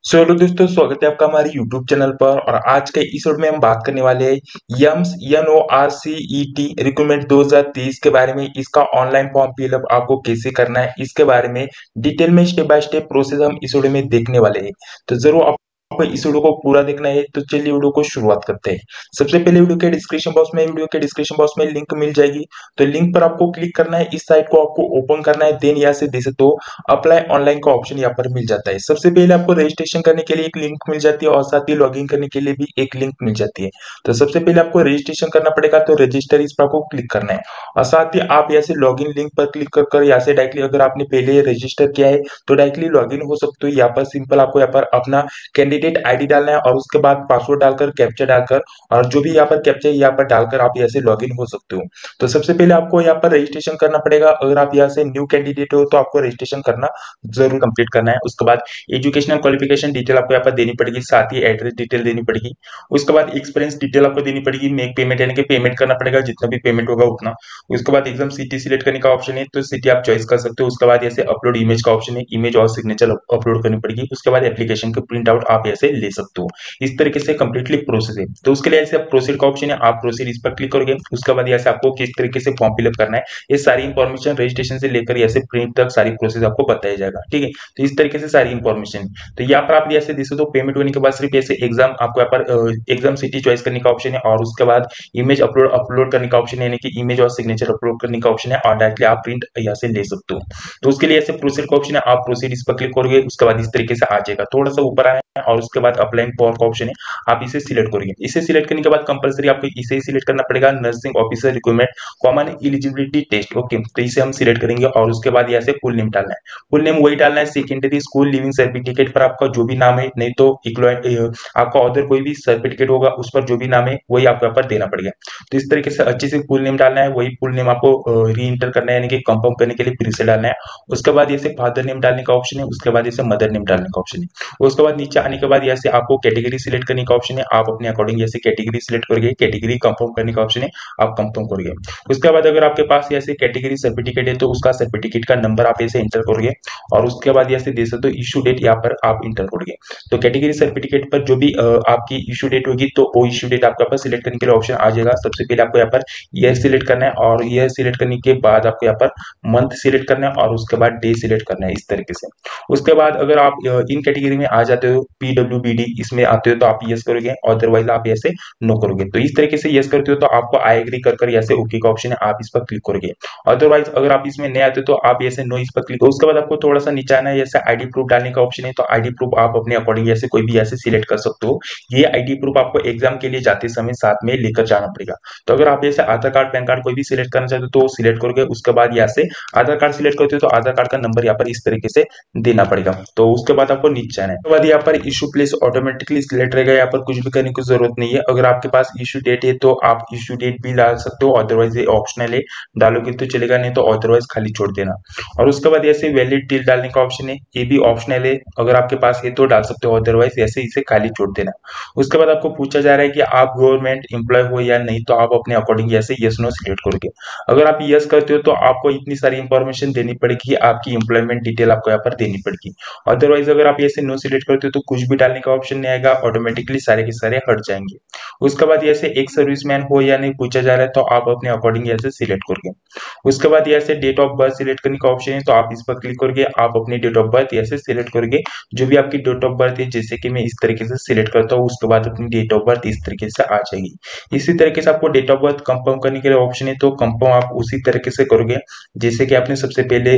So hello दोस्तों, स्वागत है आपका हमारे यूट्यूब चैनल पर। और आज के इस वीडियो में हम बात करने वाले हैं यम्स NORCET रिक्रूटमेंट 2023 के बारे में। इसका ऑनलाइन फॉर्म फिलअप आपको कैसे करना है, इसके बारे में डिटेल में स्टेप बाय स्टेप प्रोसेस हम इस वीडियो में देखने वाले हैं। तो जरूर आपको इस वीडियो को पूरा देखना है। तो चलिए वीडियो को शुरुआत करते हैं। सबसे पहले वीडियो के डिस्क्रिप्शन बॉक्स में लिंक मिल जाएगी। तो लिंक पर आपको क्लिक करना है, इस साइट को आपको ओपन करना है। देन यहाँ से देख सकते हो अप्लाई ऑनलाइन का ऑप्शन यहाँ पर मिल जाता है। सबसे पहले आपको रजिस्ट्रेशन करने के लिए एक लिंक मिल जाती है और साथ ही लॉगिन करने के लिए भी एक लिंक मिल जाती है। तो सबसे पहले आपको रजिस्ट्रेशन करना पड़ेगा, तो रजिस्टर इस पर आपको क्लिक करना है। और साथ ही आप यहाँ से लॉगिन लिंक पर क्लिक कर यहाँ से डायरेक्टली अगर आपने पहले रजिस्टर किया है तो डायरेक्टली लॉगिन हो सकते हो। यहाँ पर सिंपल आपको यहाँ पर अपना कैंडिडेट आईडी डालना है और उसके बाद पासवर्ड डालकर कैप्चा डालकर और जो भी यहाँ पर कैप्चा यहाँ पर डालकर आप यहाँ से लॉगिन हो सकते हो। तो सबसे पहले आपको यहाँ पर रजिस्ट्रेशन करना पड़ेगा। अगर आप यहाँ से न्यू कैंडिडेट हो तो आपको रजिस्ट्रेशन करना जरूर कंप्लीट करना है। उसके बाद एजुकेशनल क्वालिफिकेशन डिटेल आपको यहाँ पर देनी पड़ेगी, साथ ही एड्रेस डिटेल देनी पड़ेगी। उसके बाद एक्सपीरियंस डिटेल आपको देनी पड़ेगी। मेक पेमेंट यानी कि पेमेंट करना पड़ेगा, जितना भी पेमेंट होगा उतना। उसके बाद एग्जाम सिटी सिलेक्ट करने का ऑप्शन है, तो सिटी आप चॉइस कर सकते हो। उसके बाद ऐसे अपलोड इमेज का ऑप्शन है, इमेज और सिग्नेचर अपलोड करनी पड़ेगी। उसके बाद एप्लीकेशन के प्रिंट आउट आप ऐसे ले सकते हो। इस तरीके से कंप्लीटली प्रोसेस है। तो उसके लिए ऐसे प्रोसीड का ऑप्शन है, आप प्रोसीड इस पर क्लिक करोगे। उसके बाद यहाँ से आपको किस तरीके से फॉर्म फिलअप करना है, ये सारी इंफॉर्मेशन रजिस्ट्रेशन से लेकर ऐसे प्रिंट तक सारी प्रोसेस आपको बताया जाएगा। ठीक है, तो इस तरीके से सारी इंफॉर्मेशन। तो यहाँ पर आप ऐसे देख सकते हो पेमेंट होने के बाद सिर्फ ऐसे एग्जाम आपको यहाँ पर एग्जाम सिटी चॉइस करने का ऑप्शन है और उसके बाद इमेज अपलोड करने का ऑप्शन है, यानी कि इमेज और सिग्नेचर अपलोड करने का ऑप्शन है और डायरेक्टली आप प्रिंट यहाँ से ले सकते हो। तो उसके लिए ऐसे प्रोसीड का ऑप्शन है, आप प्रोसीड इस पर क्लिक करोगे। उसके बाद इस तरीके से आ जाएगा, थोड़ा सा ऊपर आया है और उसके बाद अप्लाइंग फॉर का ऑप्शन है, आप इसे सिलेक्ट करोगे। इसे सिलेक्ट करने के बाद कंपलसरी आपको इसे ही सिलेक्ट करना पड़ेगा, nursing officer recruitment common eligibility test. Okay, तो इसे हम सिलेक्ट करेंगे और उसके बाद यहाँ से फुल नेम डालना है। फुल नेम वही डालना है, सेकेंडरी स्कूल लिविंग सर्टिफिकेट पर आपका जो भी नाम है, नहीं तो आपका अदर कोई भी सर्टिफिकेट होगा उस पर जो भी नाम है वही आपको यहाँ पर देना पड़ेगा। तो इस तरीके से अच्छे से फुल नेम डालना है, वही फुल नेम आपको री इंटर करना है, यानी कि कंफर्म करने के लिए फिर से डालना है। उसके बाद ये फादर नेम डालने का ऑप्शन है, उसके बाद ये मदर नेम डालने का ऑप्शन है। उसके बाद नीचे आने के बाद यहाँ से आपको कैटेगरी सिलेक्ट करने का ऑप्शन है, आप अपने अकॉर्डिंग जैसे कैटेगरी सिलेक्ट करोगे। कैटेगरी कंफर्म करने का ऑप्शन है, आप कंफर्म करोगे। उसके बाद अगर आपके पास ऐसे कैटेगरी सर्टिफिकेट है तो उसका सर्टिफिकेट का नंबर आप ऐसे इंटर करोगे और उसके बाद ऐसे दे सकते हो इशू डेट यहाँ पर आप इंटर करोगे। तो कैटेगरी सर्टिफिकेट पर जो भी आपकी इशू डेट होगी तो वो इशू डेट आपके पास सिलेक्ट करने के लिए ऑप्शन आ जाएगा। सबसे पहले आपको यहाँ पर ईयर सिलेक्ट करना है और ईयर सिलेक्ट करने के बाद आपको यहाँ पर मंथ सिलेक्ट करना है और उसके बाद डे सिलेक्ट करना है, इस तरीके से। उसके बाद अगर आप इन कैटेगरी में आ जाते हो, PWBD इसमें आते हो तो आप यस करोगे, अदरवाइज आप ऐसे नो करोगे। तो इस तरीके से यस करते हो तो आपको आई एग्री कर ऐसे ओके का ऑप्शन है, आप इस पर क्लिक करोगे। अदरवाइज अगर आप इसमें नहीं आते तो आप ऐसे नो इस पर क्लिक। उसके बाद आपको थोड़ा सा नीचे आना है, जैसे आईडी प्रूफ डालने का ऑप्शन है, तो आईडी प्रूफ आप अपने अकॉर्डिंग ऐसे कोई भी ऐसे सिलेक्ट कर सकते हो। ये आईडी प्रूफ आपको एग्जाम के लिए जाते समय साथ में लेकर जाना पड़ेगा। तो अगर आप ऐसे आधार कार्ड पैन कार्ड कोई भी सिलेक्ट करना चाहते हो तो सिलेक्ट करोगे। उसके बाद यहाँ से आधार कार्ड सिलेक्ट करते हो तो आधार कार्ड का नंबर यहाँ पर इस तरीके से देना पड़ेगा। तो उसके बाद आपको नीचे आना है। उसके बाद यहाँ पर इशू प्लेस ऑटोमेटिकली सिलेक्ट रहेगा, यहाँ पर कुछ भी करने की जरूरत नहीं है। अगर आपके पास इशू डेट है तो आप इशू डेट भी डाल सकते हो, अदरवाइज ये ऑप्शनल है, डालोगे तो चलेगा, नहीं तो अदरवाइज खाली छोड़ देना। और उसके बाद ऐसे वैलिड टिल डालने का ऑप्शन है, ये भी ऑप्शनल है, अगर आपके पास है तो डाल सकते हो, अदरवाइज ऐसे इसे खाली छोड़ देना। उसके बाद आपको पूछा जा रहा है कि आप गवर्नमेंट एम्प्लॉय हो या नहीं, तो आप अपने अकॉर्डिंग ऐसे यस नो सिलेक्ट करोगे। अगर आप यस करते हो तो आपको इतनी सारी इंफॉर्मेशन देनी पड़ेगी, आपकी एम्प्लॉयमेंट डिटेल आपको यहाँ पर देनी पड़ेगी। अदरवाइज अगर आप ऐसे नो सिलेक्ट करते हो तो कुछ भी डालने का ऑप्शन नहीं आएगा, ऑटोमेटिकली सारे के सारे हट जाएंगे। उसके बाद ऐसे एक सर्विसमैन हो या नहीं पूछा जा रहा है, तो आप अपने अकॉर्डिंग ऐसे सिलेक्ट करोगे। उसके बाद ऐसे डेट ऑफ बर्थ सिलेक्ट करने का ऑप्शन है, तो आप इस पर क्लिक करोगे, आप अपनी डेट ऑफ बर्थ ऐसे सिलेक्ट करोगे। जो भी आपकी डेट ऑफ बर्थ है, जैसे कि मैं इस तरीके से सिलेक्ट करता हूँ, उसके बाद अपनी डेट ऑफ बर्थ इस तरीके से आ जाएगी। इसी तरीके से आपको डेट ऑफ बर्थ कंफर्म करने के लिए ऑप्शन है, तो कंफर्म आप उसी तरीके से करोगे जैसे कि आपने सबसे पहले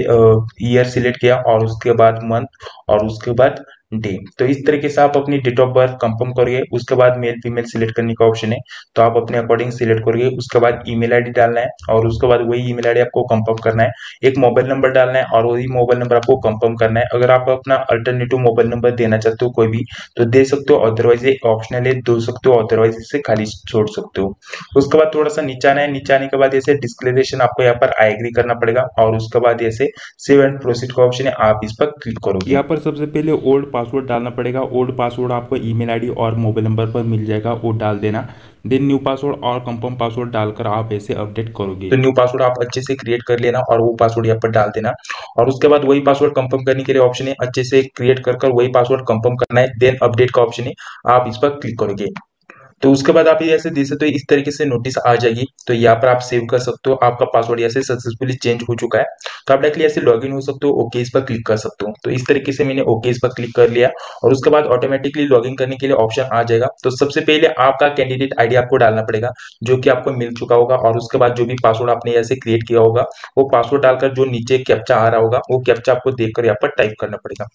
ईयर सिलेक्ट किया और उसके बाद मंथ और उसके बाद डे। तो इस तरीके से आप अपनी डेट ऑफ बर्थ कंफर्म करोगे। उसके बाद मेल फीमेल सिलेक्ट करने का ऑप्शन है, तो आप अपने अकॉर्डिंग सिलेक्ट करोगे। उसके बाद ईमेल आईडी डालना है और उसके बाद वही ईमेल आईडी आपको कंफर्म करना है। एक मोबाइल नंबर डालना है और वही मोबाइल नंबर आपको कंफर्म करना है। अगर आप अपना अल्टरनेटिव मोबाइल नंबर देना चाहते हो कोई भी तो दे सकते हो, अदरवाइज ये ऑप्शनल है, दे सकते हो, अदरवाइज इसे खाली छोड़ सकते हो। उसके बाद थोड़ा सा नीचे आना है, नीचे आने के बाद ऐसे डिस्क्लेरेशन आपको यहाँ पर आई एग्री करना पड़ेगा और उसके बाद ऐसे सेव एंड प्रोसीड का ऑप्शन है, आप इस पर क्लिक करोगे। यहाँ पर सबसे पहले ओल्ड पासवर्ड डालना पड़ेगा। ओल्ड पासवर्ड आपको ईमेल आईडी और मोबाइल नंबर पर मिल जाएगा, वो डाल देना। देन न्यू पासवर्ड और कंफर्म पासवर्ड डालकर आप ऐसे अपडेट करोगे। तो न्यू पासवर्ड आप अच्छे से क्रिएट कर लेना और वो पासवर्ड यहाँ पर डाल देना। और उसके बाद वही पासवर्ड कंफर्म करने के लिए ऑप्शन है, अच्छे से क्रिएट कर वही पासवर्ड कंफर्म करना है। देन अपडेट का ऑप्शन है, आप इस पर क्लिक करोगे। तो उसके बाद आप ये ऐसे देख सकते हो, इस तरीके से नोटिस आ जाएगी। तो यहाँ पर आप सेव कर सकते हो, आपका पासवर्ड ऐसे सक्सेसफुली चेंज हो चुका है। तो आप डायरेक्टली ऐसे लॉगिन हो सकते हो, ओके इस पर क्लिक कर सकते हो। तो इस तरीके से मैंने ओके इस पर क्लिक कर लिया और उसके बाद ऑटोमेटिकली लॉगिन करने के लिए ऑप्शन आ जाएगा। तो सबसे पहले आपका कैंडिडेट आईडी आपको डालना पड़ेगा, जो कि आपको मिल चुका होगा। और उसके बाद जो भी पासवर्ड आपने ऐसे क्रिएट किया होगा, वो पासवर्ड डालकर जो नीचे कैप्चा आ रहा होगा, वो कैप्चा आपको देखकर यहाँ पर टाइप करना पड़ेगा।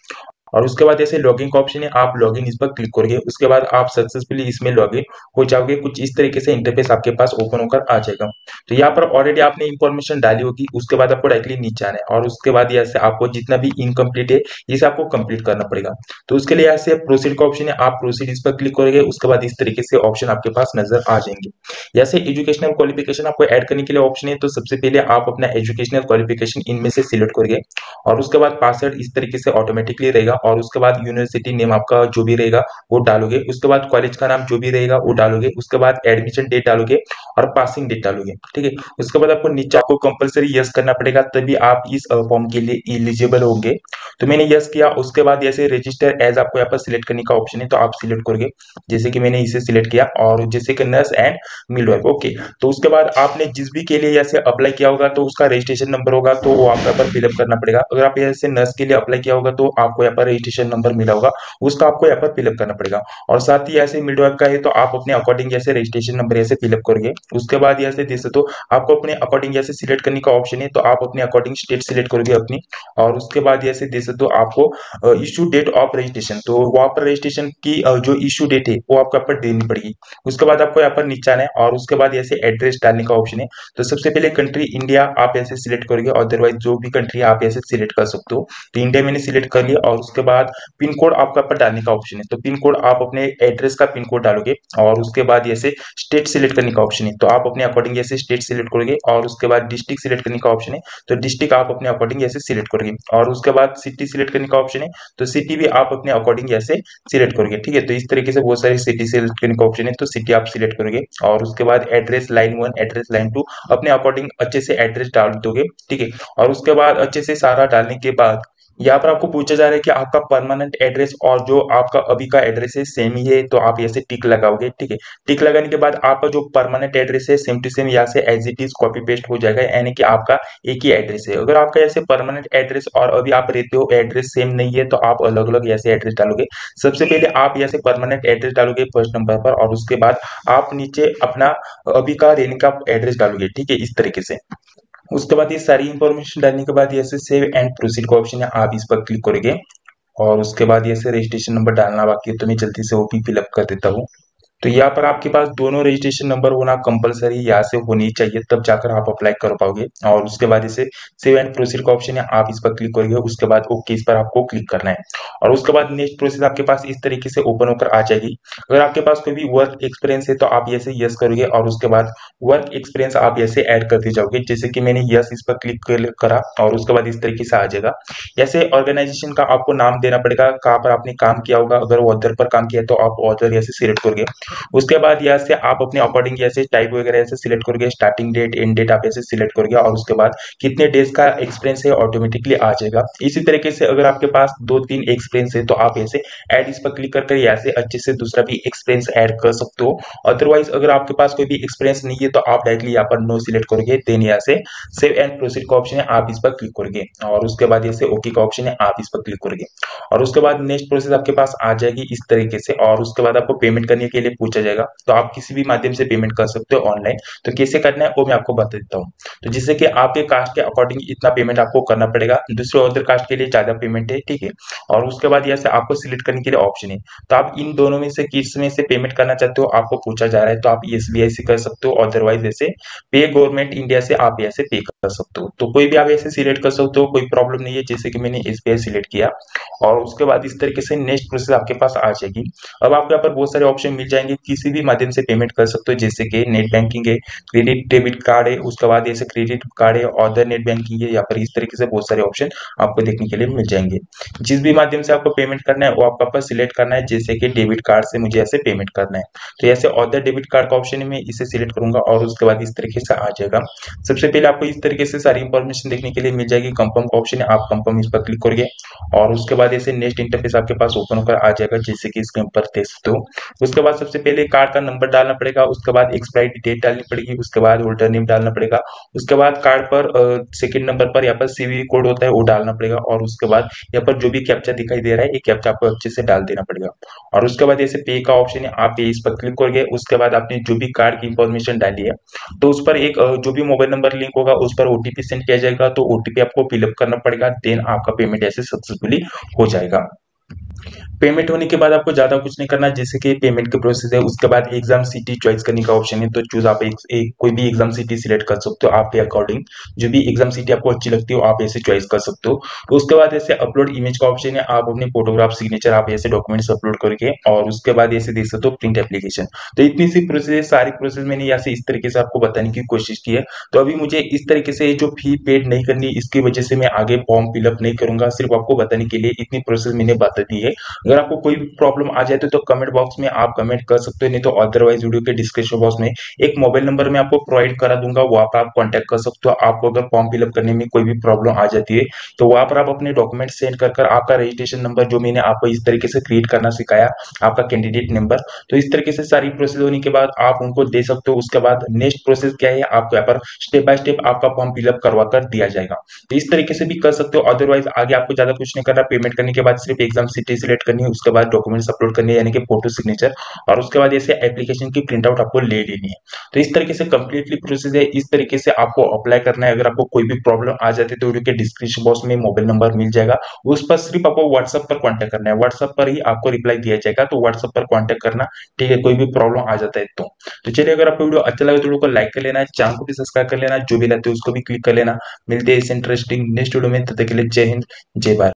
और उसके बाद ऐसे लॉगिन का ऑप्शन है, आप लॉगिन इस पर क्लिक करोगे। उसके बाद आप सक्सेसफुली इसमें लॉगिन हो जाओगे। कुछ इस तरीके से इंटरफेस आपके पास ओपन होकर आ जाएगा। तो यहाँ पर ऑलरेडी आपने इंफॉर्मेशन डाली होगी। उसके बाद आपको डायरेक्टली नीचे आना है और उसके बाद यहाँ से आपको जितना भी इनकम्प्लीट है, इसे आपको कंप्लीट करना पड़ेगा। तो उसके लिए यहाँ से प्रोसीड का ऑप्शन है, आप प्रोसीड इस पर क्लिक करोगे। उसके बाद इस तरीके से ऑप्शन आपके पास नजर आ जाएंगे। यहाँ से एजुकेशनल क्वालिफिकेशन आपको ऐड करने के लिए ऑप्शन है। तो सबसे पहले आप अपना एजुकेशनल क्वालिफिकेशन इनमें से सिलेक्ट करोगे और उसके बाद पासवर्ड इस तरीके से ऑटोमेटिकली रहेगा। और उसके बाद यूनिवर्सिटी नेम आपका जो भी रहेगा वो डालोगे। उसके बाद कॉलेज का नाम जो भी रहेगा वो डालोगे। उसके बाद एडमिशन डेट डालोगे और पासिंग डेट डालोगे, ठीक है। उसके बाद आपको नीचे आपको कंपलसरी यस करना पड़ेगा, तभी आप इस फॉर्म के लिए एलिजिबल होंगे। तो मैंने यस किया। उसके बाद ऐसे रजिस्टर एज आपको यहाँ पर सिलेक्ट करने का ऑप्शन है, तो आप सिलेक्ट करोगे। जैसे कि मैंने इसे सिलेक्ट किया और जैसे कि नर्स एंड मिडवाइफ, ओके। तो उसके बाद आपने जिस भी के लिए ऐसे अप्लाई किया होगा, तो उसका रजिस्ट्रेशन नंबर होगा, तो वो आपको यहाँ पर फिलअप करना पड़ेगा। अगर आप ऐसे नर्स के लिए अप्लाई किया होगा, तो आपको यहाँ पर रजिस्ट्रेशन नंबर मिला होगा, उसका आपको यहाँ पर फिलअप करना पड़ेगा। और साथ ही ऐसे मिडवाइफ का है, तो आप अपने अकॉर्डिंग जैसे रजिस्ट्रेशन नंबर ऐसे फिलअप करोगे। उसके बाद यहाँ से जैसे तो आपको अपने अकॉर्डिंग जैसे सिलेक्ट करने का ऑप्शन है, तो आप अपने अकॉर्डिंग स्टेट सिलेक्ट करोगे अपनी। और उसके बाद जैसे जैसे तो आपको इशू डेट ऑफ रजिस्ट्रेशन, तो वहाँ पर रजिस्ट्रेशन की जो इशू डेट है वो आपको यहाँ पर देनी पड़ेगी। उसके बाद आपको यहाँ पर नीचे आना है और उसके बाद ऐसे एड्रेस डालने का ऑप्शन है। तो सबसे पहले कंट्री इंडिया आप ऐसे सिलेक्ट करोगे, अदरवाइज जो भी कंट्री आप ऐसे सिलेक्ट कर सकते हो। तो इंडिया मैंने सिलेक्ट कर लिया। और उसके बाद पिन कोड आपका पर डालने का ऑप्शन है, तो पिन कोड आप अपने एड्रेस का पिन कोड डालोगे। और उसके बाद ऐसे स्टेट सिलेक्ट करने का ऑप्शन है, तो आप अपने अकॉर्डिंग ऐसे स्टेट सिलेक्ट करोगे। और उसके बाद डिस्ट्रिक्ट सिलेक्ट करने का ऑप्शन है, तो डिस्ट्रिक्ट आप अपने अकॉर्डिंग ऐसे सिलेक्ट करोगे। और उसके बाद सिटी सिलेक्ट करने का ऑप्शन है, तो सिटी भी आप अपने अकॉर्डिंग ऐसे सिलेक्ट करोगे, ठीक है। तो इस तरीके से बहुत सारी सिटी सिलेक्ट करने का ऑप्शन है, तो सिटी आप सिलेक्ट करोगे। और उसके बाद एड्रेस लाइन 1 एड्रेस लाइन 2 अपने अकॉर्डिंग अच्छे से एड्रेस डाल दोगे, ठीक है। और उसके बाद अच्छे से सारा डालने के बाद यहाँ पर आपको पूछा जा रहा है कि आपका परमानेंट एड्रेस और जो आपका अभी का एड्रेस है सेम ही है, तो आप ऐसे टिक लगाओगे, ठीक है। टिक लगाने के बाद आपका जो परमानेंट एड्रेस है सेम टू सेम यहाँ से as it is copy paste हो जाएगा, यानी कि आपका एक ही एड्रेस है। अगर आपका ऐसे परमानेंट एड्रेस और अभी आप रहते हो एड्रेस सेम नहीं है, तो आप अलग अलग ऐसे एड्रेस डालोगे। सबसे पहले आप ऐसे परमानेंट एड्रेस डालोगे फर्स्ट नंबर पर, और उसके बाद आप नीचे अपना अभी का रहने का एड्रेस डालोगे, ठीक है, इस तरीके से। उसके बाद ये सारी इंफॉर्मेशन डालने के बाद ऐसे सेव एंड प्रोसीड का ऑप्शन है, आप इस पर क्लिक करोगे। और उसके बाद ऐसे रजिस्ट्रेशन नंबर डालना बाकी है, तो मैं जल्दी से वो भी फिलअप कर देता हूँ। तो यहाँ पर आपके पास दोनों रजिस्ट्रेशन नंबर होना कंपलसरी यहाँ से होनी चाहिए, तब जाकर आप अप्लाई कर पाओगे। और उसके बाद इसे सेव एंड प्रोसीड का ऑप्शन है, आप इस पर क्लिक करोगे। उसके बाद ओके इस पर आपको क्लिक करना है। और उसके बाद नेक्स्ट प्रोसेस आपके पास इस तरीके से ओपन होकर आ जाएगी। अगर आपके पास कोई भी वर्क एक्सपीरियंस है, तो आप ऐसे यस करोगे और उसके बाद वर्क एक्सपीरियंस आप ऐसे ऐड करते जाओगे। जैसे कि मैंने यस इस पर क्लिक करा और उसके बाद इस तरीके से आ जाएगा। ऐसे ऑर्गेनाइजेशन का आपको नाम देना पड़ेगा, कहाँ पर आपने काम किया होगा। अगर ऑथर पर काम किया है, तो आप ऑथर ऐसे सिलेक्ट करोगे। उसके बाद यहाँ से आप अपने अकॉर्डिंग ऐसे टाइप वगैरह ऐसे सिलेक्ट करोगे, स्टार्टिंग डेट एंड डेट आप ऐसे सिलेक्ट करोगे। और उसके बाद कितने डेज का एक्सपीरियंस है ऑटोमेटिकली आ जाएगा। इसी तरीके से अगर आपके पास 2-3 एक्सपीरियंस है, तो आप ऐसे ऐड इस पर क्लिक करके यहाँ से अच्छे से दूसरा भी एक्सपीरियंस ऐड कर सकते हो। अदरवाइज अगर आपके पास कोई भी एक्सपीरियंस नहीं है, तो आप डायरेक्टली यहाँ पर नो सिलेक्ट करोगे। देन यहाँ से सेव एंड प्रोसीड का ऑप्शन है, आप इस पर क्लिक करोगे। और उसके बाद यहाँ से ओके का ऑप्शन है, आप इस पर क्लिक करोगे। और उसके बाद नेक्स्ट प्रोसेस आपके पास आ जाएगी इस तरीके से। और उसके बाद आपको पेमेंट करने के लिए पूछा जाएगा, तो आप किसी भी माध्यम से पेमेंट कर सकते हो ऑनलाइन। तो कैसे करना है वो मैं आपको बता देता हूँ। तो जिससे कि आपके कास्ट के अकॉर्डिंग इतना पेमेंट आपको करना पड़ेगा, दूसरे अदर कास्ट के लिए ज्यादा पेमेंट है, ठीक है। और उसके बाद यहाँ से आपको सिलेक्ट करने के लिए ऑप्शन है, तो आप इन दोनों में से किस में से पेमेंट करना चाहते हो आपको पूछा जा रहा है। तो आप SBI से कर सकते हो, अदरवाइज ऐसे पे गवर्नमेंट इंडिया से आप ऐसे पे कर सकते हो। तो कोई भी आप ऐसे सिलेक्ट कर सकते हो, कोई प्रॉब्लम नहीं है। जैसे कि मैंने SBI सिलेक्ट किया और उसके बाद इस तरीके से नेक्स्ट प्रोसेस आपके पास आ जाएगी। अब आपको यहाँ पर बहुत सारे ऑप्शन मिल जाएंगे। जाएंगे, किसी भी माध्यम से पेमेंट कर सकते हो, जैसे कि नेट बैंकिंग है, क्रेडिट डेबिट कार्ड है, उसके बाद ऐसे क्रेडिट कार्ड है, अदर नेट बैंकिंग है, या फिर इस तरीके से बहुत सारे ऑप्शन आपको देखने के लिए मिल जाएंगे। जिस भी माध्यम से आपको पेमेंट करना है वो आपका पास सिलेक्ट करना है, जैसे कि डेबिट कार्ड से मुझे ऐसे पेमेंट करना है, तो ऐसे अदर डेबिट कार्ड का ऑप्शन है, मैं इसे सिलेक्ट करूंगा और उसके बाद इस तरीके से आ जाएगा। सबसे पहले आपको इस तरीके से सारी इंफॉर्मेशन देखने के लिए मिल जाएगी। कंफर्म का ऑप्शन है, आप कंफर्म इस पर क्लिक करोगे और उसके बाद ऐसे नेक्स्ट इंटरफेस आपके पास ओपन होकर आ जाएगा, जैसे कि स्क्रीन पर देख सकते हो। उसके बाद सबसे पहले कार्ड का नंबर डालना पड़ेगा, उसके बाद एक्सपायरी डेट डालनी पड़ेगी, उसके बाद होल्डर नेम डालना पड़ेगा, उसके बाद कार्ड पर सेकंड नंबर पर यहाँ पर सीवीवी कोड होता है वो डालना पड़ेगा, और उसके बाद यहाँ पर जो भी कैप्चा दिखाई दे रहा है ये कैप्चा आपको अच्छे से डाल देना पड़ेगा। और उसके बाद ऐसे पे का ऑप्शन है, आप पे इस पर क्लिक करोगे, उसके बाद आपने जो भी कार्ड की इंफॉर्मेशन डाली है तो उस पर एक जो भी मोबाइल नंबर लिंक होगा उस पर ओटीपी सेंड किया जाएगा, तो ओटीपी आपको फिलअप करना पड़ेगा, देन आपका पेमेंट ऐसे सक्सेसफुली हो जाएगा। पेमेंट होने के बाद आपको ज्यादा कुछ नहीं करना, जैसे कि पेमेंट के प्रोसेस है, उसके बाद एग्जाम सिटी चॉइस करने का ऑप्शन है, तो चूज आप एक कोई भी एग्जाम सिटी सिलेक्ट कर सकते हो, आपके अकॉर्डिंग जो भी एग्जाम सिटी आपको अच्छी लगती हो आप ऐसे चॉइस कर सकते हो। तो उसके बाद ऐसे अपलोड इमेज का ऑप्शन है, आप अपनी फोटोग्राफ सिग्नेचर आप ऐसे डॉक्यूमेंट्स अपलोड करके, और उसके बाद ऐसे देख सकते हो प्रिंट एप्लीकेशन। तो इतनी सी प्रोसेस, सारी प्रोसेस मैंने यहाँ से इस तरीके से आपको बताने की कोशिश की है। तो अभी मुझे इस तरीके से जो फी पेड नहीं करनी, इसकी वजह से मैं आगे फॉर्म फिलअप नहीं करूंगा, सिर्फ आपको बताने के लिए इतनी प्रोसेस मैंने बता दी है। अगर आपको कोई भी प्रॉब्लम आ जाए तो कमेंट बॉक्स में आप कमेंट कर सकते हो, नहीं तो अदरवाइज वीडियो के डिस्क्रिप्शन बॉक्स में एक मोबाइल नंबर मैं आपको प्रोवाइड करा दूंगा, वहां पर आप कांटेक्ट कर सकते हो। आपको अगर फॉर्म फिलअप करने में कोई भी प्रॉब्लम आ जाती है तो वहां पर आप अपने डॉक्यूमेंट सेंड कर आपका रजिस्ट्रेशन नंबर जो मैंने आपको इस तरीके से क्रिएट करना सिखाया, आपका कैंडिडेट नंबर, तो इस तरीके से सारी प्रोसेस होने के बाद आप उनको दे सकते हो। उसके बाद नेक्स्ट प्रोसेस क्या है, आपको यहाँ पर स्टेप बाय स्टेप आपका फॉर्म फिलअप करवा कर दिया जाएगा। तो इस तरीके से भी कर सकते हो, अदरवाइज आगे आपको ज्यादा कुछ नहीं करना। पेमेंट करने के बाद सिर्फ एग्जाम सिटी सिलेक्ट करनी है, उसके बाद डॉक्यूमेंट्स अपलोड करनी है, यानी कि फोटो सिग्नेचर, और उसके बाद ऐसे एप्लीकेशन की प्रिंट आउट आपको ले लेनी है। तो इस तरीके से कंप्लीटली प्रोसेस है, इस तरीके से आपको अप्लाई करना है। अगर आपको कोई भी प्रॉब्लम आ जाती है तो वीडियो के डिस्क्रिप्शन बॉक्स में मोबाइल नंबर मिल जाएगा, उस पर सिर्फ आपको व्हाट्सएप पर कॉन्टेक्ट करना है, व्हाट्सएप पर ही आपको रिप्लाई दिया जाएगा, तो व्हाट्सएप पर कॉन्टेक्ट करना, ठीक है, कोई भी प्रॉब्लम आ जाता है तो चलिए, अगर आपको वीडियो अच्छा लगे तो वीडियो को लाइक कर लेना, चैनल को भी सब्सक्राइब कर लेना, जो भी लाते हो उसको भी क्लिक कर लेना। मिलते हैं इस इंटरेस्टिंग नेक्स्ट वीडियो में, तब तक के लिए जय हिंद जय भारत।